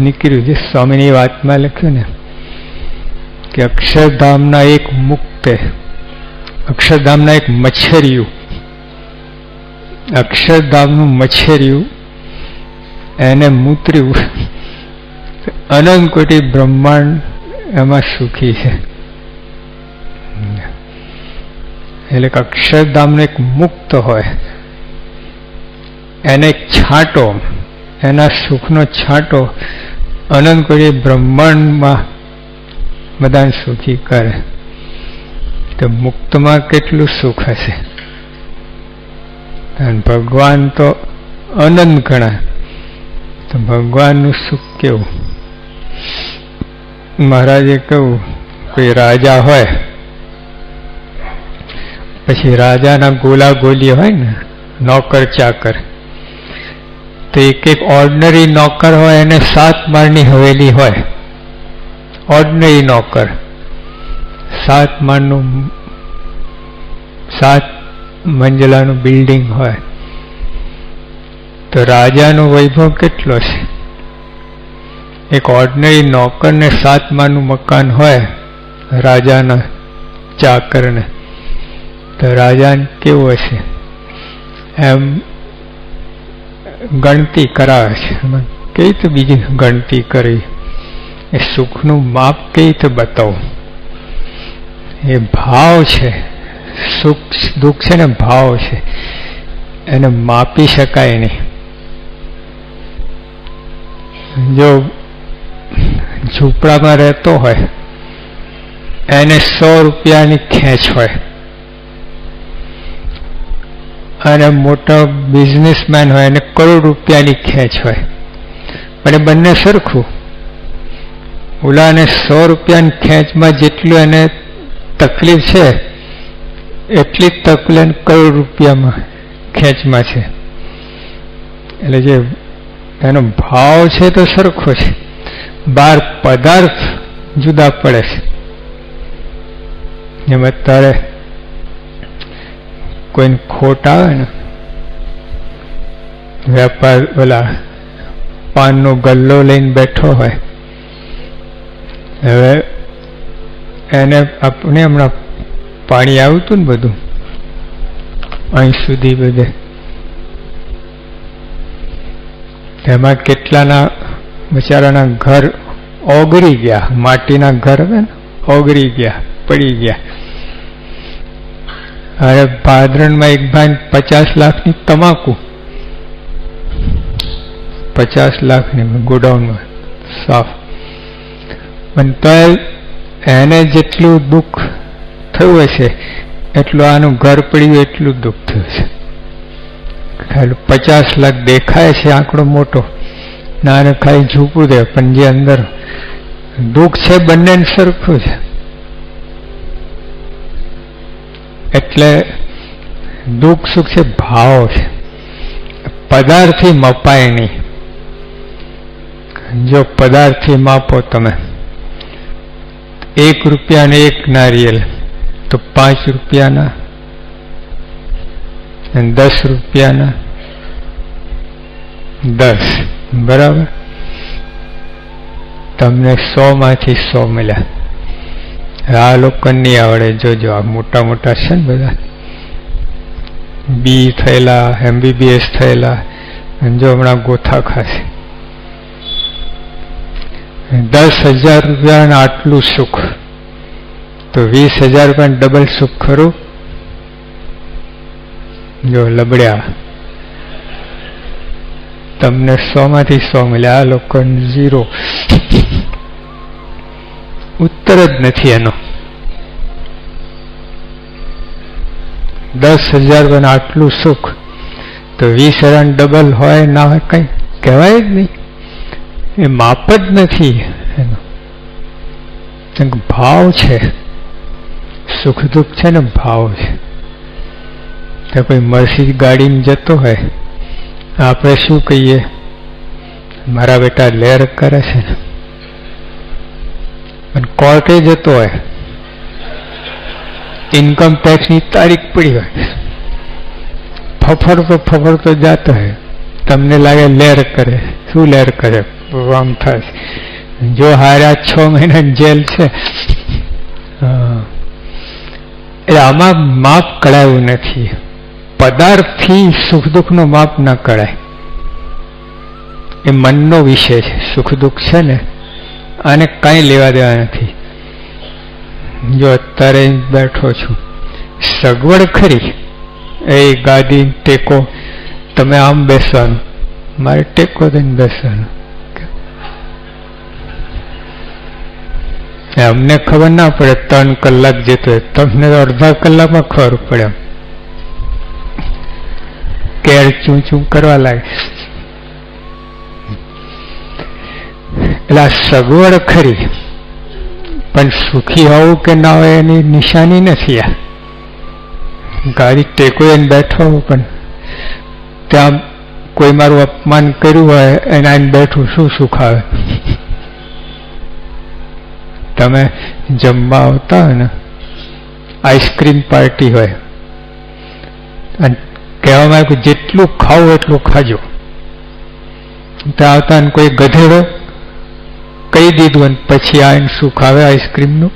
નીકળ્યું છે. સ્વામીની વાતમાં લખ્યું ને કે અક્ષરધામના એક મુક્તે, અક્ષરધામના એક મચ્છરિયું, અક્ષરધામનું મચ્છરિયું એને મૂત્ર્યું, અનંત કોટી બ્રહ્માંડ એમાં સુખી છે. એટલે કે અક્ષરધામનો એક મુક્ત હોય, એને એક છાંટો, એના સુખનો છાંટો અનંત કોટી બ્રહ્માંડમાં બધાને સુખી કરે. તો મુક્તમાં કેટલું સુખ હશે. અને ભગવાન તો અનંત ગણા, તો ભગવાનનું સુખ કેવું. મહારાજે કહ્યું, કોઈ રાજા હોય, પછી રાજાના ગોલા ગોલી હોય ને, નોકર ચાકર, તો એક એક ઓર્ડિનરી નોકર હોય એને 7 માળની હવેલી હોય. ઓર્ડિનરી નોકર 7 માળનું 7 મંજિલાનું બિલ્ડિંગ હોય. તો રાજાનો વૈભવ કેટલો છે. એક ઓર્ડિનરી નોકરને 7 માળનું મકાન હોય રાજાના ચાકરને, તો રાજાને કેવું હશે. એમ ગણતી કરાવે છે. કઈ રીતે બીજી ગણતી કરી, એ સુખનું માપ કઈ રીતે બતાવું. એ ભાવ છે. સુખ દુઃખ છે ને ભાવ છે, એને માપી શકાય નહીં. જો ઝૂંપડામાં રહેતો હોય એને 100 રૂપિયાની ખેંચ હોય, અને મોટો બિઝનેસમેન હોય એને કરોડ રૂપિયાની ખેંચ હોય, પણ એ બંને સરખું. ઓલાને 100 રૂપિયાની ખેંચમાં જેટલું એને તકલીફ છે એટલી જ તકલીફ કરોડ રૂપિયામાં ખેંચમાં છે. એટલે જે એનો ભાવ છે તો સરખો છે, બાર પદાર્થ જુદા પડે છે. જેમ અત્યારે કોઈને ખોટ આવે ને, વેપાર ઓલા પાનનો ગલ્લો લઈને બેઠો હોય, હવે એને આપણે હમણાં પાણી આવતું ને બધું અહીં સુધી બધે, એમાં કેટલાના બચારાના ઘર ઓગળી ગયા, માટીના ઘર હવે ને ઓગળી ગયા, પડી ગયા. અરે ભાદરણમાં એક ભાઈ 50 લાખની તમાકુ, 50 લાખની ગોડાઉનમાં સાફ. પણ તો એને જેટલું દુઃખ થયું હશે એટલું આનું ઘર પડ્યું એટલું દુઃખ થયું છે. ખાલી 50 લાખ દેખાય છે આંકડો મોટો, નાને ખાલી ઝૂપું દે, પણ જે અંદર દુઃખ છે બંને સરખું છે. એટલે દુઃખ સુખ છે ભાવ છે, પદાર્થથી મપાય નહીં. જો પદાર્થથી માપો તમે 1 રૂપિયાને 1 નારિયેલ તો 5 રૂપિયાના, અને 10 રૂપિયાના 10, બરાબર. તમને 100 માંથી 100 મળ્યા. આ લોકો નહીં આવડે. જોજો આ મોટા મોટા છે ને બધા બી થયેલા, MBBS થયેલા, જો હમણાં ગોથા ખાશે. 10,000 રૂપિયાના આટલું સુખ, તો 20,000 રૂપિયા ડબલ સુખ ખરું. જો લબડ્યા, તમને 100 માંથી 100 મળ્યા, આ લોકો 0. ઉત્તર જ નથી એનો. 10,000 રૂપિયા આટલું સુખ, તો 20,000 ડબલ હોય ના હોય કઈ કહેવાય જ નહીં. એ માપ જ નથી એનો. ભાવ છે, સુખ દુઃખ છે ને ભાવ છે. તો કોઈ મર્સી ગાડીમાં જતો હોય, આપણે શું કહીએ, મારા બેટા લેર કરે છે ને. પણ કોર્ટે જતો હોય, ઇન્કમ ટેક્સની તારીખ પડી હોય, ફફડતો જતો હોય, તમને લાગે લેર કરે. શું લેર કરે? આમ થાય. જો હારા 6 મહિના જેલ છે. એટલે આમાં માપ કળાયું નથી. પદાર્થથી સુખ દુઃખનો માપ ન કળાય. એ મનનો વિષય છે. સુખ દુઃખ છે ને આને કાંઈ લેવા દેવા નથી. જો અત્યારે બેઠો છું, સગવડ ખરી, એ ગાદી ટેકો, તમે આમ બેસવાનું, મારે ટેકો દઈને બેસવાનું. અમને ખબર ના પડે 3 કલાક જતો હોય, તમને અડધા કલાકમાં ખબર પડે. કેર ચૂં ચૂં કરવા લાગે. એટલે આ સગવડ ખરી, પણ સુખી હોવું કે ના હોય એની નિશાની નથી. આ ગાડી ટેકો એને બેઠો હું, પણ ત્યાં કોઈ મારું અપમાન કર્યું હોય એના બેઠું શું સુખ આવે? તમે જમવા આવતા હોય ને, આઈસ્ક્રીમ પાર્ટી હોય અને કહેવામાં આવ્યું જેટલું ખાવું એટલું ખાજો. ત્યાં આવતા ને કોઈ ગધેડો કહી દીધું અને પછી આ સુખ આવે આઈસ્ક્રીમનું.